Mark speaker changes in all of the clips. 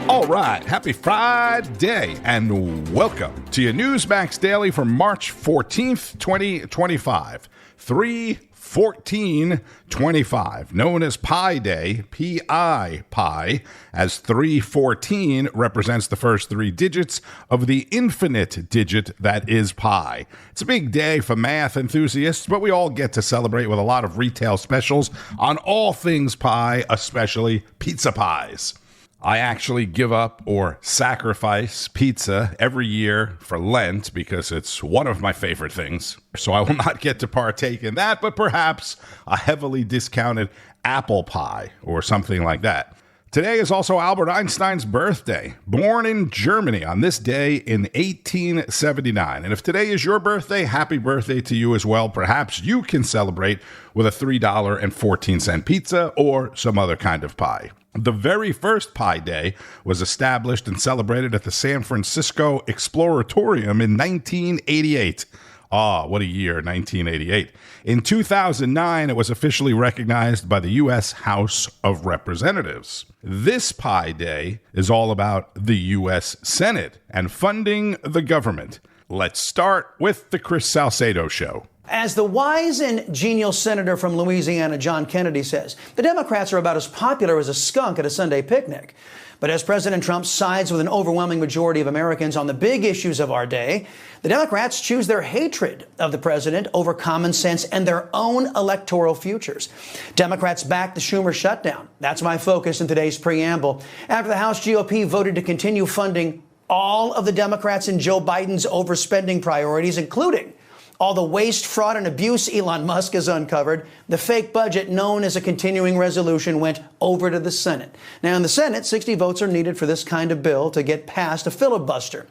Speaker 1: All right, happy Friday, and welcome to your Newsmax Daily for March 14th, 2025, 3/14/25, known as Pi Day, P-I, Pi, as 314 represents the first three digits of the infinite digit that is pi. It's a big day for math enthusiasts, but we all get to celebrate with a lot of retail specials on all things pie, especially pizza pies. I actually give up or sacrifice pizza every year for Lent because it's one of my favorite things. So I will not get to partake in that, but perhaps a heavily discounted apple pie or something like that. Today is also Albert Einstein's birthday, born in Germany on this day in 1879. And if today is your birthday, happy birthday to you as well. Perhaps you can celebrate with a $3.14 pizza or some other kind of pie. The very first Pi Day was established and celebrated at the San Francisco Exploratorium in 1988. Ah, what a year, 1988. In 2009, it was officially recognized by the U.S. House of Representatives. This Pi Day is all about the U.S. Senate and funding the government. Let's start with the Chris Salcedo Show.
Speaker 2: As the wise and genial senator from Louisiana, John Kennedy, says, the Democrats are about as popular as a skunk at a Sunday picnic. But as President Trump sides with an overwhelming majority of Americans on the big issues of our day, the Democrats choose their hatred of the president over common sense and their own electoral futures. Democrats back the Schumer shutdown. That's my focus in today's preamble. After the House GOP voted to continue funding all of the Democrats and Joe Biden's overspending priorities, including all the waste, fraud, and abuse Elon Musk has uncovered, the fake budget known as a continuing resolution went over to the Senate. Now, in the Senate, 60 votes are needed for this kind of bill to get past a filibuster.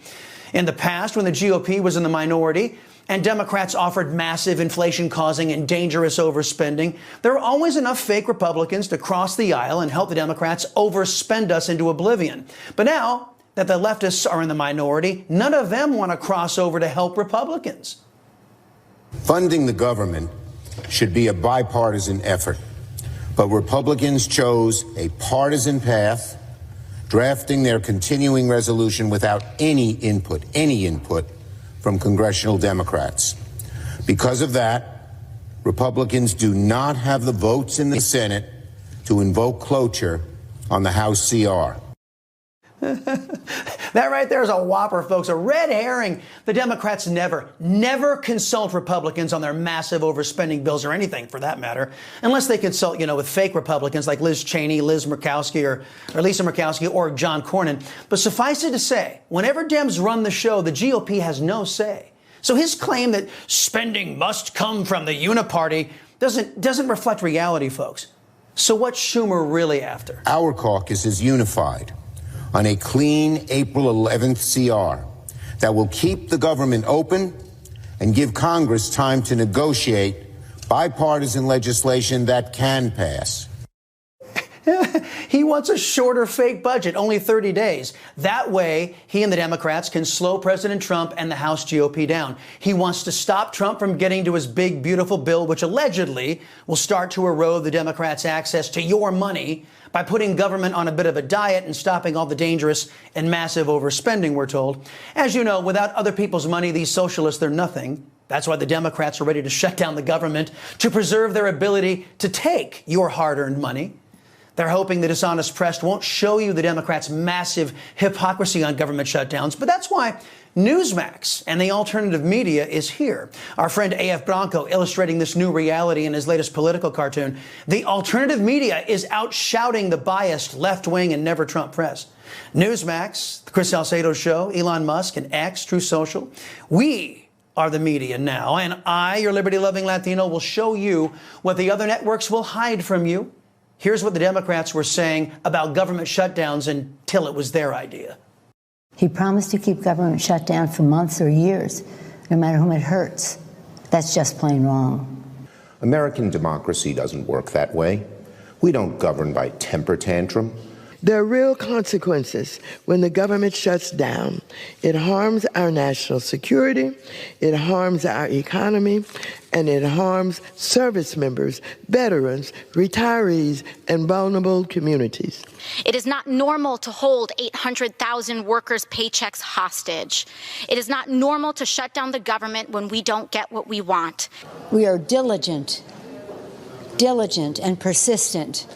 Speaker 2: In the past, when the GOP was in the minority and Democrats offered massive inflation-causing and dangerous overspending, there were always enough fake Republicans to cross the aisle and help the Democrats overspend us into oblivion. But now that the leftists are in the minority, none of them want to cross over to help Republicans.
Speaker 3: Funding the government should be a bipartisan effort, but Republicans chose a partisan path, drafting their continuing resolution without any input from congressional Democrats. Because of that, Republicans do not have the votes in the Senate to invoke cloture on the House CR.
Speaker 2: That right there is a whopper, folks, a red herring. The Democrats never consult Republicans on their massive overspending bills or anything for that matter, unless they consult, with fake Republicans like Liz Cheney, Liz Murkowski, or Lisa Murkowski, or John Cornyn. But suffice it to say, whenever Dems run the show, the GOP has no say. So his claim that spending must come from the uniparty doesn't reflect reality, folks. So what's Schumer really after?
Speaker 3: Our caucus is unified on a clean April 11th CR that will keep the government open and give Congress time to negotiate bipartisan legislation that can pass.
Speaker 2: He wants a shorter fake budget, only 30 days. That way, he and the Democrats can slow President Trump and the House GOP down. He wants to stop Trump from getting to his big, beautiful bill, which allegedly will start to erode the Democrats' access to your money by putting government on a bit of a diet and stopping all the dangerous and massive overspending, we're told. As you know, without other people's money, these socialists, they're nothing. That's why the Democrats are ready to shut down the government to preserve their ability to take your hard-earned money. They're hoping the dishonest press won't show you the Democrats' massive hypocrisy on government shutdowns. But that's why Newsmax and the alternative media is here. Our friend A.F. Bronco illustrating this new reality in his latest political cartoon. The alternative media is out shouting the biased left-wing and never-Trump press. Newsmax, the Chris Salcedo Show, Elon Musk, and X, Truth Social. We are the media now, and I, your liberty-loving Latino, will show you what the other networks will hide from you. Here's what the Democrats were saying about government shutdowns until it was their idea.
Speaker 4: He promised to keep government shut down for months or years, no matter whom it hurts. That's just plain wrong.
Speaker 5: American democracy doesn't work that way. We don't govern by temper tantrum.
Speaker 6: There are real consequences when the government shuts down. It harms our national security, it harms our economy, and it harms service members, veterans, retirees, and vulnerable communities.
Speaker 7: It is not normal to hold 800,000 workers' paychecks hostage. It is not normal to shut down the government when we don't get what we want.
Speaker 4: We are diligent and persistent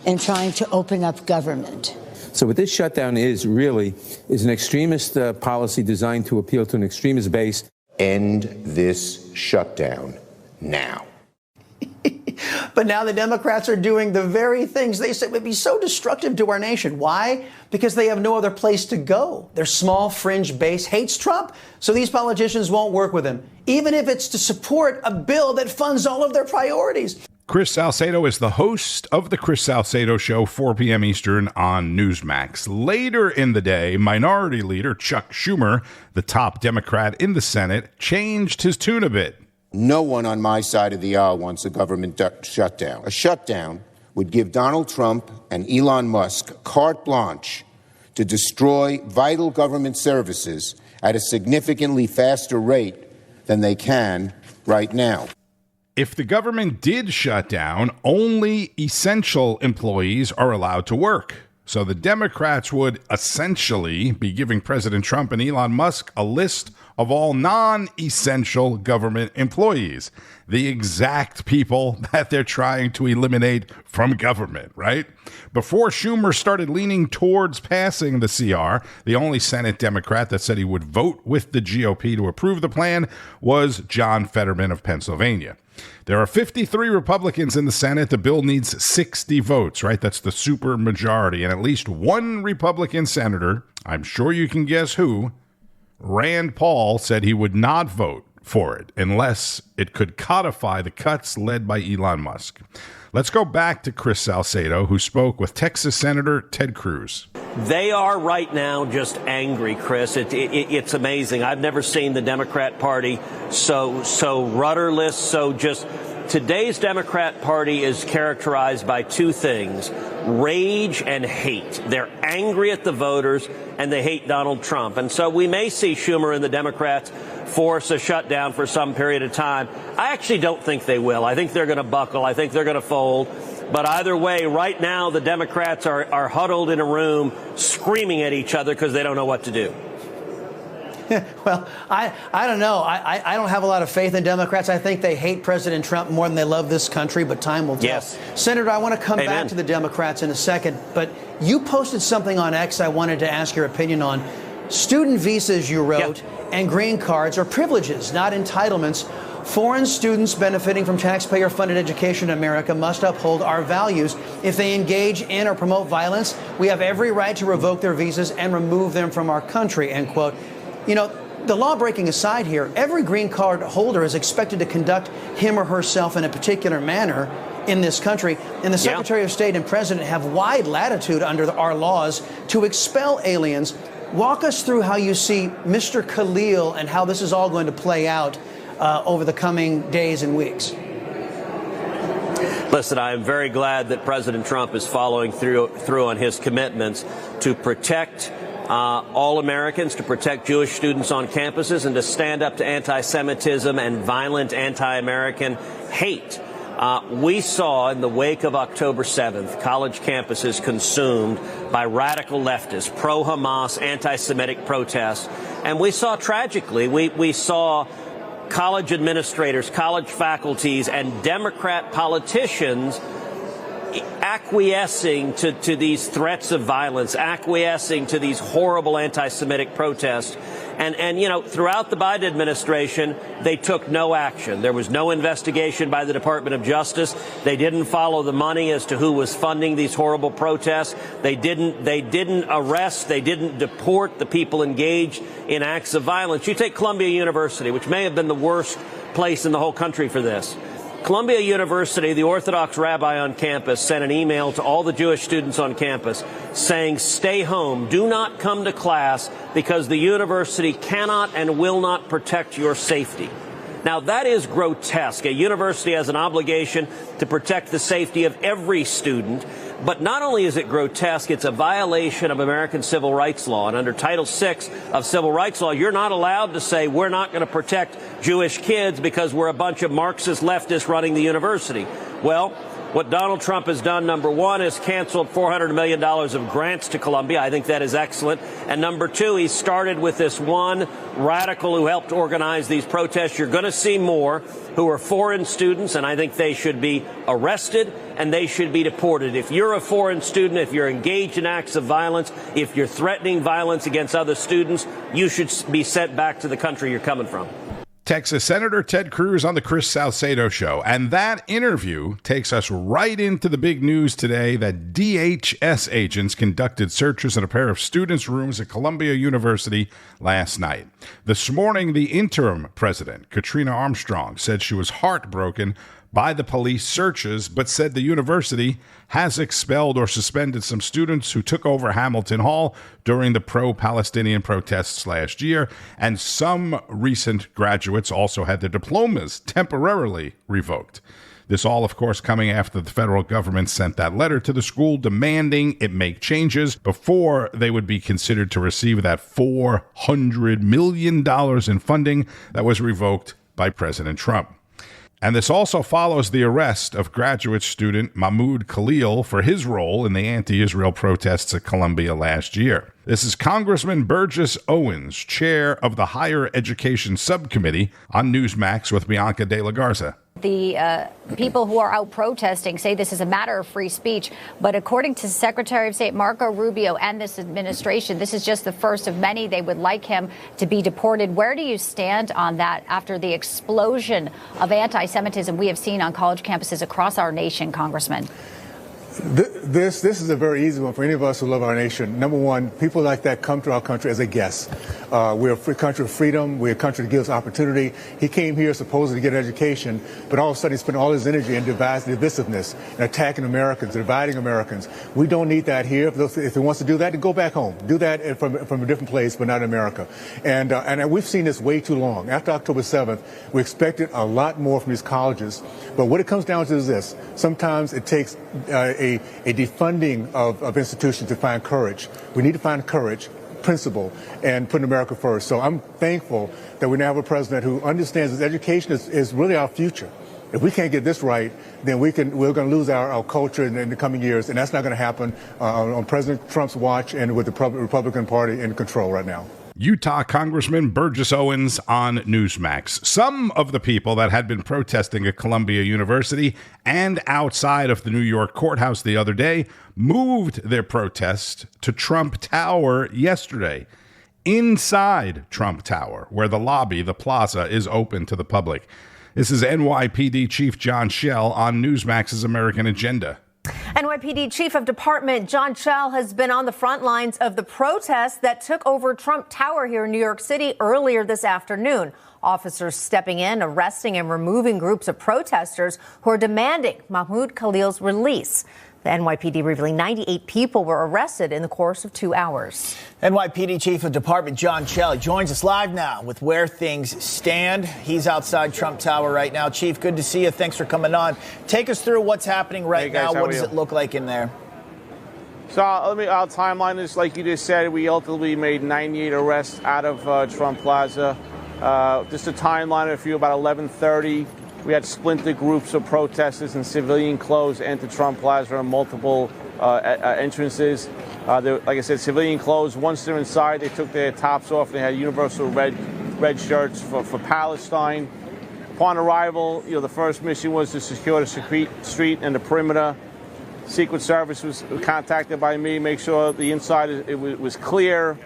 Speaker 4: in trying to open up government.
Speaker 8: So what this shutdown is an extremist policy designed to appeal to an extremist base.
Speaker 5: End this shutdown now.
Speaker 2: But now the Democrats are doing the very things they said would be so destructive to our nation. Why? Because they have no other place to go. Their small fringe base hates Trump, so these politicians won't work with him, even if it's to support a bill that funds all of their priorities.
Speaker 1: Chris Salcedo is the host of the Chris Salcedo Show, 4 p.m. Eastern on Newsmax. Later in the day, Minority Leader Chuck Schumer, the top Democrat in the Senate, changed his tune a bit.
Speaker 3: No one on my side of the aisle wants a government shutdown. A shutdown would give Donald Trump and Elon Musk carte blanche to destroy vital government services at a significantly faster rate than they can right now.
Speaker 1: If the government did shut down, only essential employees are allowed to work. So the Democrats would essentially be giving President Trump and Elon Musk a list of all non-essential government employees, the exact people that they're trying to eliminate from government, right? Before Schumer started leaning towards passing the CR, the only Senate Democrat that said he would vote with the GOP to approve the plan was John Fetterman of Pennsylvania. There are 53 Republicans in the Senate. The bill needs 60 votes, right? That's the super majority. And at least one Republican senator, I'm sure you can guess who, Rand Paul, said he would not vote for it unless it could codify the cuts led by Elon Musk. Let's go back to Chris Salcedo, who spoke with Texas Senator Ted Cruz.
Speaker 9: They are right now just angry, Chris. It's amazing. I've never seen the Democrat Party so rudderless, so just... Today's Democrat Party is characterized by two things: rage and hate. They're angry at the voters, and they hate Donald Trump. And so we may see Schumer and the Democrats force a shutdown for some period of time. I actually don't think they will. I think they're going to buckle. I think they're going to fold. But either way, right now, the Democrats are huddled in a room screaming at each other because they don't know what to do.
Speaker 2: Well, I don't know. I don't have a lot of faith in Democrats. I think they hate President Trump more than they love this country, but time will tell.
Speaker 9: Yes.
Speaker 2: Senator, I want to come
Speaker 9: Amen.
Speaker 2: back to the Democrats in a second, but you posted something on X I wanted to ask your opinion on. Student visas, you wrote, and green cards are privileges, not entitlements. Foreign students benefiting from taxpayer-funded education in America must uphold our values. If they engage in or promote violence, we have every right to revoke their visas and remove them from our country, end quote. You know, the law-breaking aside here, every green card holder is expected to conduct him or herself in a particular manner in this country, and the Secretary of State and President have wide latitude under our laws to expel aliens. Walk us through how you see Mr. Khalil and how this is all going to play out over the coming days and weeks.
Speaker 9: Listen, I am very glad that President Trump is following through on his commitments to protect all Americans, to protect Jewish students on campuses, and to stand up to anti-Semitism and violent anti-American hate. We saw in the wake of October 7th, college campuses consumed by radical leftists, pro-Hamas, anti-Semitic protests. And we saw, tragically, we saw college administrators, college faculties, and Democrat politicians acquiescing to these threats of violence, acquiescing to these horrible anti-Semitic protests. And, you know, throughout the Biden administration, they took no action. There was no investigation by the Department of Justice. They didn't follow the money as to who was funding these horrible protests. They didn't arrest. They didn't deport the people engaged in acts of violence. You take Columbia University, which may have been the worst place in the whole country for this. Columbia University, the Orthodox rabbi on campus, sent an email to all the Jewish students on campus saying, stay home, do not come to class because the university cannot and will not protect your safety. Now, that is grotesque. A university has an obligation to protect the safety of every student. But not only is it grotesque, it's a violation of American civil rights law. And under Title VI of civil rights law, you're not allowed to say we're not going to protect Jewish kids because we're a bunch of Marxist leftists running the university. Well, what Donald Trump has done, number one, is canceled $400 million of grants to Columbia. I think that is excellent. And number two, he started with this one radical who helped organize these protests. You're going to see more who are foreign students, and I think they should be arrested and they should be deported. If you're a foreign student, if you're engaged in acts of violence, if you're threatening violence against other students, you should be sent back to the country you're coming from.
Speaker 1: Texas Senator Ted Cruz on the Chris Salcedo Show. And that interview takes us right into the big news today that DHS agents conducted searches in a pair of students' rooms at Columbia University last night. This morning, the interim president, Katrina Armstrong, said she was heartbroken by the police searches, but said the university has expelled or suspended some students who took over Hamilton Hall during the pro-Palestinian protests last year, and some recent graduates also had their diplomas temporarily revoked. This all, of course, coming after the federal government sent that letter to the school demanding it make changes before they would be considered to receive that $400 million in funding that was revoked by President Trump. And this also follows the arrest of graduate student Mahmoud Khalil for his role in the anti-Israel protests at Columbia last year. This is Congressman Burgess Owens, chair of the Higher Education Subcommittee, on Newsmax with Bianca De La Garza.
Speaker 10: The people who are out protesting say this is a matter of free speech. But according to Secretary of State Marco Rubio and this administration, this is just the first of many. They would like him to be deported. Where do you stand on that after the explosion of anti-Semitism we have seen on college campuses across our nation, Congressman?
Speaker 11: This is a very easy one for any of us who love our nation. Number one, people like that come to our country as a guest. We're a free country of freedom. We're a country that gives opportunity. He came here supposedly to get an education, but all of a sudden he spent all his energy in divisiveness and attacking Americans, dividing Americans. We don't need that here. If he wants to do that, then go back home. Do that from a different place, but not in America. And we've seen this way too long. After October 7th, we expected a lot more from these colleges. But what it comes down to is this. Sometimes it takes a defunding of institutions to find courage. We need to find courage, principle, and put America first. So I'm thankful that we now have a president who understands that education is really our future. If we can't get this right, then we're going to lose our culture in the coming years, and that's not going to happen on President Trump's watch and with the Republican Party in control right now.
Speaker 1: Utah Congressman Burgess Owens on Newsmax. Some of the people that had been protesting at Columbia University and outside of the New York courthouse the other day moved their protest to Trump Tower yesterday. Inside Trump Tower, where the lobby, the plaza, is open to the public. This is NYPD Chief John Chell on Newsmax's American Agenda.
Speaker 12: NYPD Chief of Department John Chell has been on the front lines of the protests that took over Trump Tower here in New York City earlier this afternoon. Officers stepping in, arresting and removing groups of protesters who are demanding Mahmoud Khalil's release. The NYPD revealing 98 people were arrested in the course of 2 hours.
Speaker 13: NYPD Chief of Department John Chell joins us live now with where things stand. He's outside Trump Tower right now. Chief, good to see you. Thanks for coming on. Take us through what's happening right now. What does it look like in there?
Speaker 14: So I'll timeline this like you just said. We ultimately made 98 arrests out of Trump Plaza. Just a timeline of about 11:30. We had splintered groups of protesters in civilian clothes enter Trump Plaza on multiple entrances. Like I said, civilian clothes. Once they're inside, they took their tops off. They had universal red shirts for Palestine. Upon arrival, the first mission was to secure the street and the perimeter. Secret Service was contacted by me, make sure the inside was clear.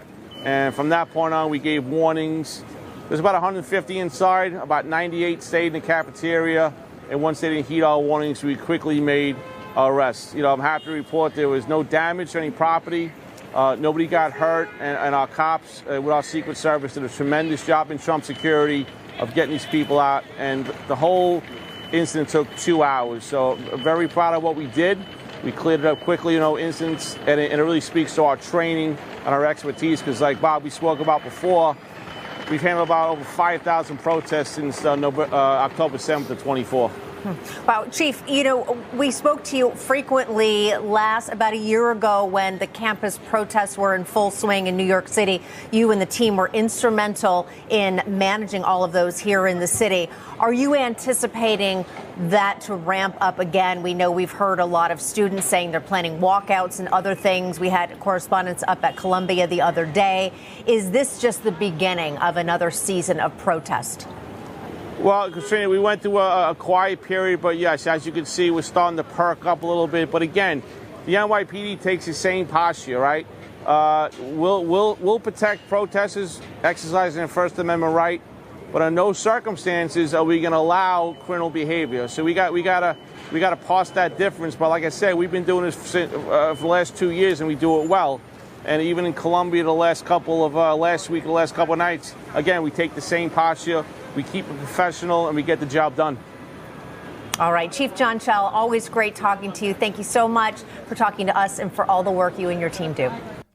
Speaker 14: And from that point on, we gave warnings. There's about 150 inside, about 98 stayed in the cafeteria, and once they didn't heed our warnings, we quickly made arrests. I'm happy to report there was no damage to any property, nobody got hurt, and our cops with our Secret Service did a tremendous job in Trump security of getting these people out, and the whole incident took 2 hours. So I'm very proud of what we did. We cleared it up quickly, no incidents, and it really speaks to our training and our expertise, because like Bob, we spoke about before, we've handled about over 5,000 protests since October 7th to 24th.
Speaker 12: Wow, Chief, we spoke to you frequently about a year ago when the campus protests were in full swing in New York City. You and the team were instrumental in managing all of those here in the city. Are you anticipating that to ramp up again? We know we've heard a lot of students saying they're planning walkouts and other things. We had correspondents up at Columbia the other day. Is this just the beginning of another season of protest?
Speaker 14: Well, Katrina, we went through a quiet period, but yes, as you can see, we're starting to perk up a little bit. But again, the NYPD takes the same posture, right? We'll protect protesters exercising their First Amendment right, but in no circumstances are we going to allow criminal behavior. So we gotta parse that difference. But like I said, we've been doing this for the last 2 years, and we do it well. And even in Columbia, last couple of nights, again, we take the same posture. We keep it professional, and we get the job done.
Speaker 12: All right. Chief John Chell, always great talking to you. Thank you so much for talking to us and for all the work you and your team do.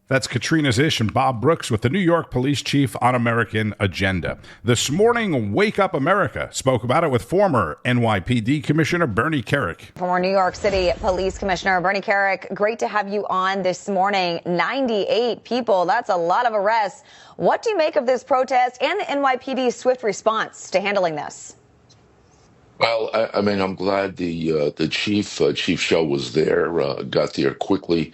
Speaker 1: That's Katrina Tisch and Bob Brooks with the New York Police Chief on American Agenda. This morning, Wake Up America spoke about it with former NYPD Commissioner Bernie Kerik.
Speaker 15: Former New York City Police Commissioner Bernie Kerik, great to have you on this morning. 98 people, that's a lot of arrests. What do you make of this protest and the NYPD's swift response to handling this?
Speaker 16: Well, I'm glad the Chief Chell was there, got there quickly.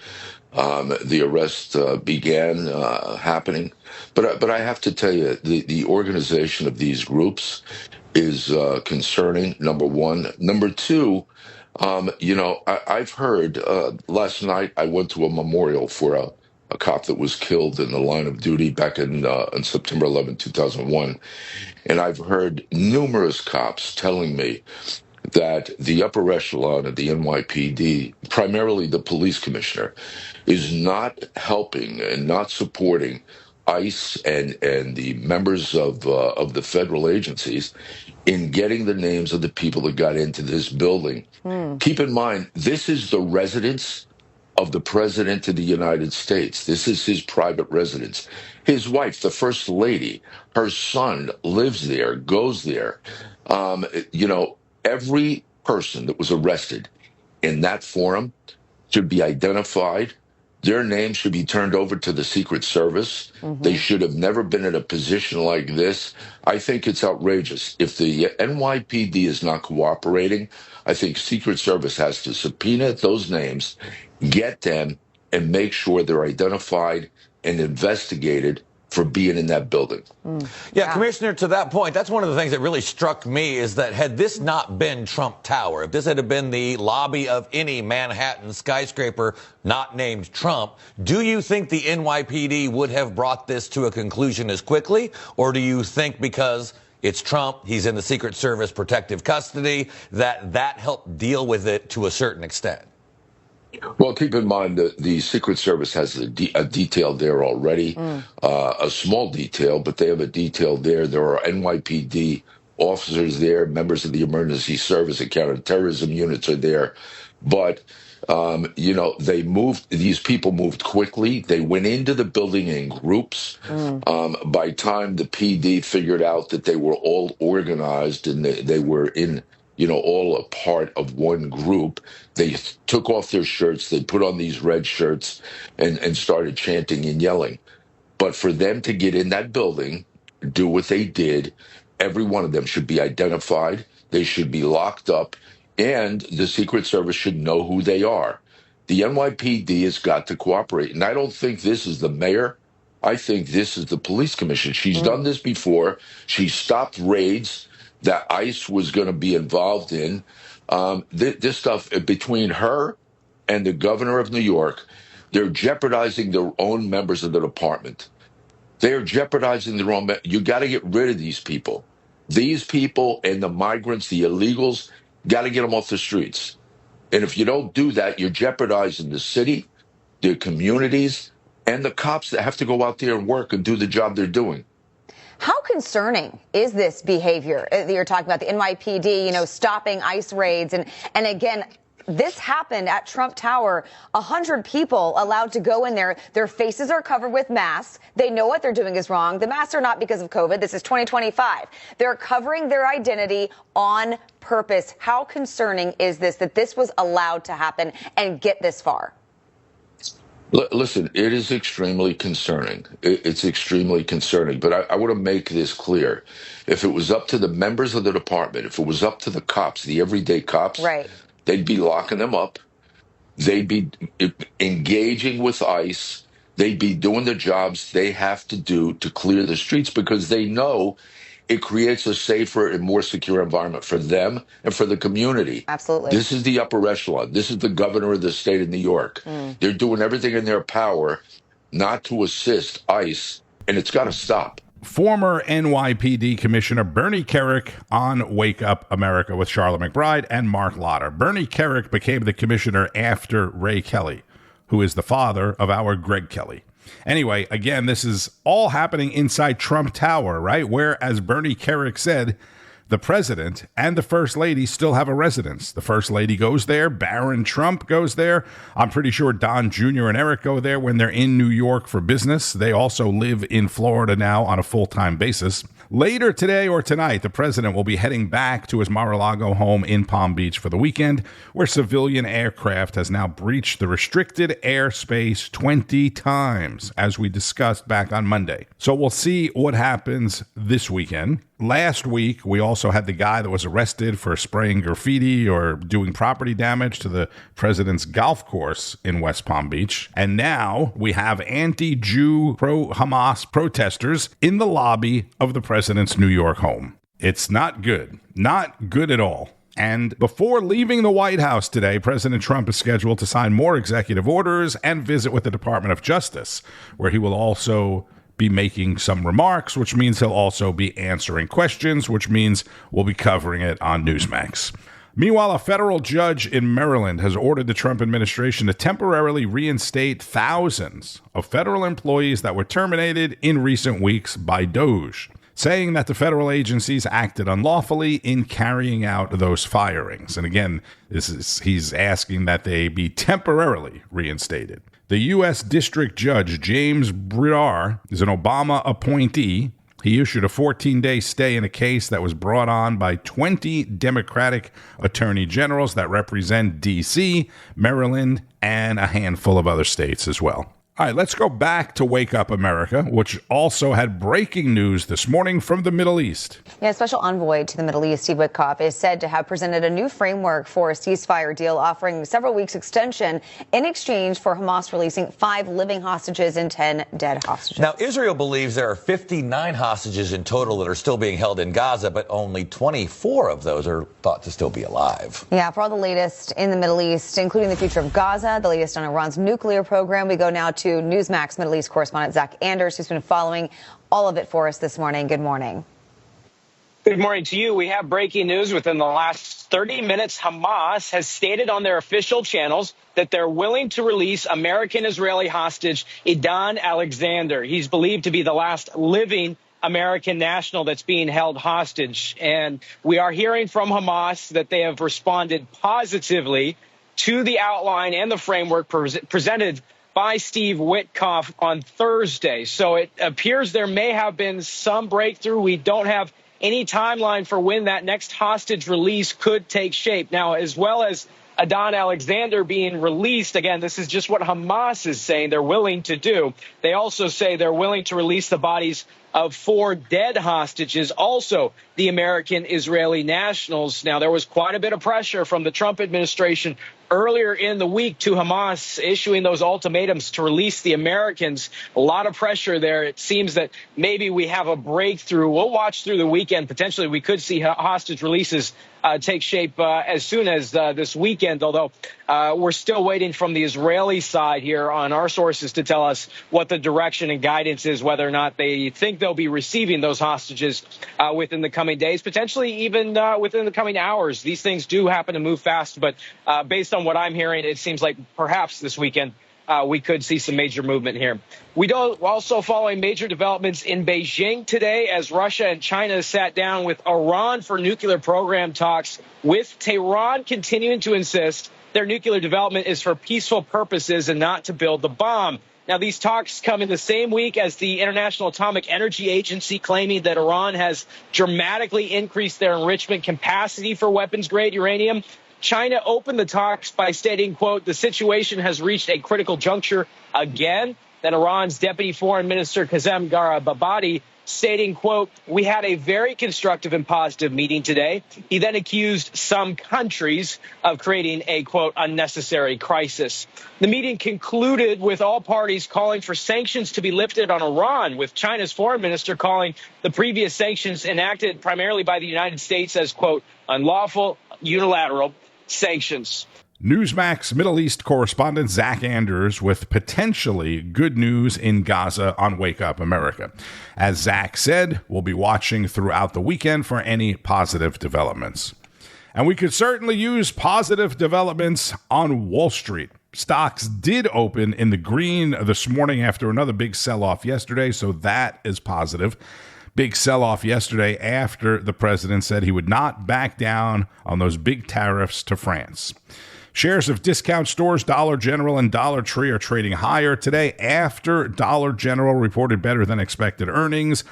Speaker 16: The arrest began happening, but I have to tell you, the organization of these groups is concerning. Number one. Number two, I've heard last night I went to a memorial for a cop that was killed in the line of duty back on September 11, 2001, and I've heard numerous cops telling me that the upper echelon of the NYPD, primarily the police commissioner, is not helping and not supporting ICE and the members of the federal agencies in getting the names of the people that got into this building. Keep in mind, this is the residence of the President of the United States. This is his private residence. His wife, the First Lady, her son lives there, goes there. Every person that was arrested in that forum should be identified. Their names should be turned over to the Secret Service. They should have never been in a position like this. I think it's outrageous. If the NYPD is not cooperating, I think Secret Service has to subpoena those names, get them, and make sure they're identified and investigated for being in that building.
Speaker 17: Yeah, Commissioner, to that point, that's one of the things that really struck me is that had this not been Trump Tower, if this had been the lobby of any Manhattan skyscraper not named Trump, do you think the NYPD would have brought this to a conclusion as quickly? Or do you think because it's Trump, he's in the Secret Service protective custody, that helped deal with it to a certain extent?
Speaker 16: Well, keep in mind that the Secret Service has a detail there already, a small detail, but they have a detail there. There are NYPD officers there, members of the emergency service and counterterrorism units are there. But, these people moved quickly. They went into the building in groups. By the time the PD figured out that they were all organized and they were in all a part of one group, they took off their shirts, they put on these red shirts and started chanting and yelling. But for them to get in that building, do what they did, every one of them should be identified, they should be locked up, and the Secret Service should know who they are. The NYPD has got to cooperate. And I don't think this is the mayor. I think this is the police commission. She's done this before. She stopped raids that ICE was going to be involved in. This stuff between her and the governor of New York, they're jeopardizing their own members of the department. They're jeopardizing their own. You got to get rid of these people. These people and the migrants, the illegals, got to get them off the streets. And if you don't do that, you're jeopardizing the city, the communities, and the cops that have to go out there and work and do the job they're doing.
Speaker 15: How concerning is this behavior that you're talking about, the NYPD, stopping ICE raids? And again, this happened at Trump Tower. 100 people allowed to go in there. Their faces are covered with masks. They know what they're doing is wrong. The masks are not because of COVID. This is 2025. They're covering their identity on purpose. How concerning is this that this was allowed to happen and get this far?
Speaker 16: Listen, it is extremely concerning. It's extremely concerning. But I want to make this clear. If it was up to the members of the department, if it was up to the cops, the everyday cops, right, they'd be locking them up. They'd be engaging with ICE. They'd be doing the jobs they have to do to clear the streets because they know it creates a safer and more secure environment for them and for the community.
Speaker 15: Absolutely.
Speaker 16: This is the upper echelon. This is the governor of the state of New York. They're doing everything in their power not to assist ICE, and it's got to stop.
Speaker 1: Former NYPD Commissioner Bernie Kerik on Wake Up America with Charlotte McBride and Mark Lotter. Bernie Kerik became the commissioner after Ray Kelly, who is the father of our Greg Kelly. Anyway, again, this is all happening inside Trump Tower, right? Where, as Bernie Kerik said, the president and the first lady still have a residence. The first lady goes there. Barron Trump goes there. I'm pretty sure Don Jr. and Eric go there when they're in New York for business. They also live in Florida now on a full-time basis. Later today or tonight, the president will be heading back to his Mar-a-Lago home in Palm Beach for the weekend, where civilian aircraft has now breached the restricted airspace 20 times, as we discussed back on Monday. So we'll see what happens this weekend. Last week, we also had the guy that was arrested for spraying graffiti or doing property damage to the president's golf course in West Palm Beach. And now we have anti-Jew, pro-Hamas protesters in the lobby of the president's New York home. It's not good. Not good at all. And before leaving the White House today, President Trump is scheduled to sign more executive orders and visit with the Department of Justice, where he will also be making some remarks, which means he'll also be answering questions, which means we'll be covering it on Newsmax. Meanwhile, a federal judge in Maryland has ordered the Trump administration to temporarily reinstate thousands of federal employees that were terminated in recent weeks by DOJ, saying that the federal agencies acted unlawfully in carrying out those firings. And again, he's asking that they be temporarily reinstated. The U.S. District Judge James Bridar is an Obama appointee. He issued a 14-day stay in a case that was brought on by 20 Democratic attorney generals that represent D.C., Maryland, and a handful of other states as well. All right, let's go back to Wake Up America, which also had breaking news this morning from the Middle East.
Speaker 15: Yeah, Special Envoy to the Middle East, Steve Witkoff, is said to have presented a new framework for a ceasefire deal offering several weeks extension in exchange for Hamas releasing 5 living hostages and 10 dead hostages.
Speaker 17: Now, Israel believes there are 59 hostages in total that are still being held in Gaza, but only 24 of those are thought to still be alive.
Speaker 15: Yeah, for all the latest in the Middle East, including the future of Gaza, the latest on Iran's nuclear program, we go now to Newsmax Middle East correspondent Zach Anders, who's been following all of it for us this morning. Good morning.
Speaker 18: Good morning to you. We have breaking news. Within the last 30 minutes, Hamas has stated on their official channels that they're willing to release American-Israeli hostage Edan Alexander. He's believed to be the last living American national that's being held hostage. And we are hearing from Hamas that they have responded positively to the outline and the framework presented by Steve Witkoff on Thursday. So it appears there may have been some breakthrough. We don't have any timeline for when that next hostage release could take shape. Now, as well as Edan Alexander being released, again, this is just what Hamas is saying they're willing to do. They also say they're willing to release the bodies of 4 dead hostages, also the American-Israeli nationals. Now, there was quite a bit of pressure from the Trump administration earlier in the week to Hamas issuing those ultimatums to release the Americans. A lot of pressure there. It seems that maybe we have a breakthrough. We'll watch through the weekend. Potentially, we could see hostage releases take shape as soon as this weekend, although we're still waiting from the Israeli side here on our sources to tell us what the direction and guidance is, whether or not they think they'll be receiving those hostages within the coming days, potentially even within the coming hours. These things do happen to move fast, but based on what I'm hearing, it seems like perhaps this weekend we could see some major movement here. We also following major developments in Beijing today as Russia and China sat down with Iran for nuclear program talks, with Tehran continuing to insist their nuclear development is for peaceful purposes and not to build the bomb. Now, these talks come in the same week as the International Atomic Energy Agency claiming that Iran has dramatically increased their enrichment capacity for weapons-grade uranium. China opened the talks by stating, quote, the situation has reached a critical juncture again. Then Iran's Deputy Foreign Minister Kazem Garibabadi stating, quote, we had a very constructive and positive meeting today. He then accused some countries of creating a, quote, unnecessary crisis. The meeting concluded with all parties calling for sanctions to be lifted on Iran, with China's foreign minister calling the previous sanctions enacted primarily by the United States as, quote, unlawful, unilateral sanctions.
Speaker 1: Newsmax Middle East correspondent Zach Anders with potentially good news in Gaza on Wake Up America. As Zach said, we'll be watching throughout the weekend for any positive developments. And we could certainly use positive developments on Wall Street. Stocks did open in the green this morning after another big sell-off yesterday, so that is positive. Big sell-off yesterday after the president said he would not back down on those big tariffs to France. Shares of discount stores Dollar General and Dollar Tree are trading higher today after Dollar General reported better than expected earnings.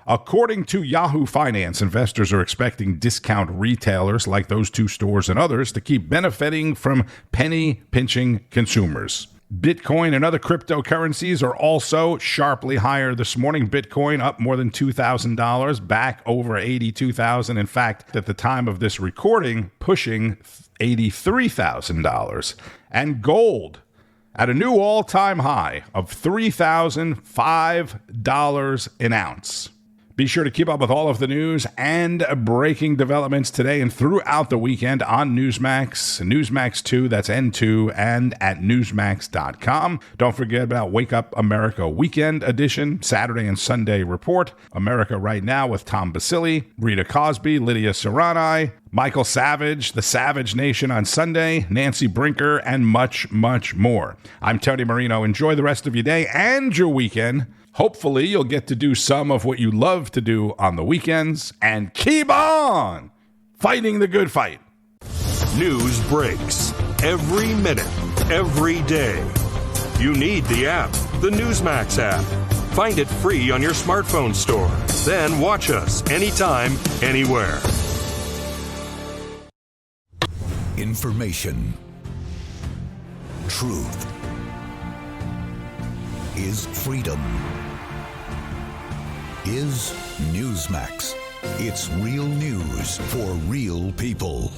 Speaker 1: According to Yahoo Finance, investors are expecting discount retailers like those 2 stores and others to keep benefiting from penny-pinching consumers. Bitcoin and other cryptocurrencies are also sharply higher this morning. Bitcoin up more than $2,000, back over $82,000. In fact, at the time of this recording, pushing $83,000. And gold at a new all-time high of $3,005 an ounce. Be sure to keep up with all of the news and breaking developments today and throughout the weekend on Newsmax, Newsmax 2, that's N2, and at Newsmax.com. Don't forget about Wake Up America Weekend Edition, Saturday and Sunday report, America Right Now with Tom Basili, Rita Cosby, Lydia Serrani, Michael Savage, The Savage Nation on Sunday, Nancy Brinker, and much, much more. I'm Tony Marino. Enjoy the rest of your day and your weekend. Hopefully, you'll get to do some of what you love to do on the weekends, and keep on fighting the good fight.
Speaker 19: News breaks every minute, every day. You need the app, the Newsmax app. Find it free on your smartphone store. Then watch us anytime, anywhere.
Speaker 20: Information. Truth is freedom. Is Newsmax. It's real news for real people.